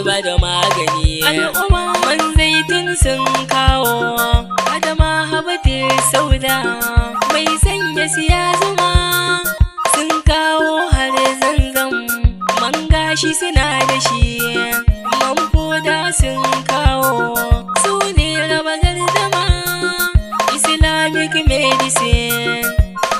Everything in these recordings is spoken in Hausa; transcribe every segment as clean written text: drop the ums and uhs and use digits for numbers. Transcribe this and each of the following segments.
ba da magani. Al'umma man zaitun sun kawo adama habate sauda mai sanya siya zuma sun kawo har zanzam man gashi suna da shi man foda sun kawo su ne raba gardama Islamic medicine.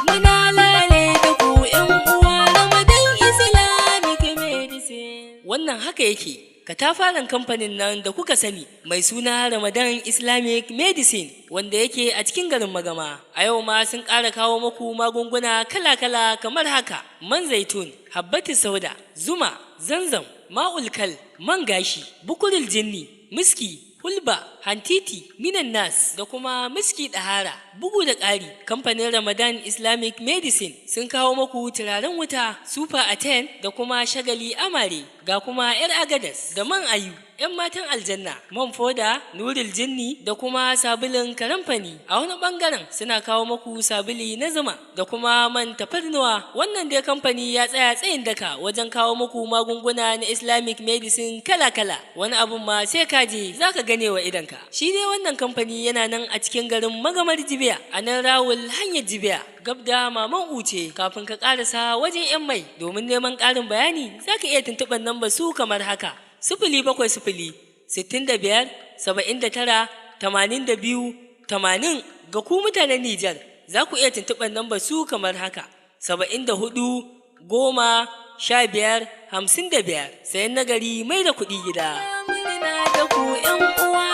Muna lale da ku ƴan uwa Ramadan Islamic medicine. Wannan haka yake katafaren kamfanin nan da kuka sani mai suna Ramadan Islamic Medicine wanda yake a cikin garin Magama. A yau ma sun ƙara kawo muku magunguna kala-kala kamar haka: man zaitun, habbatu sauda, zuma, zanzam, ma'ul kal, man gashi, bukurul jinni, miski, hulba, hantiti, minan nas da kuma miski ɗahara. Bugu da ƙari, kamfanin Ramadan Islamic Medicine sun kawo muku turaren wuta, super aten da kuma shagali amare, ga kuma 'yar agadas da man ayu, 'yan matan aljanna, man foda, nuril jinni da kuma sabulin karamfani. A wani ɓangaren suna kawo muku sabuli na zuma da kuma man tafarnuwa. Wannan dai kamfani ya tsaya tsayin daka wajen kawo muku magunguna na Islamic medicine kala-kala. Wani abun ma sai ka je za ka gane wa idanka. Shi dai wannan kamfani yana nan a cikin garin Magamar Jibiya, a nan Rawul hanyar Jibiya, gab da Maman Uce kafin ka ƙarasa wajen 'yan mai. Domin neman ƙarin bayani za ka iya tuntuɓar lambar su kamar haka: 0700 65 79 82 80. Ga ku mutanen Nijar za ku iya tuntuɓar lambar su kamar haka: 74 10 15 55. Sayan nagari mai da kuɗi gida. Muna da ku 'yan uwa.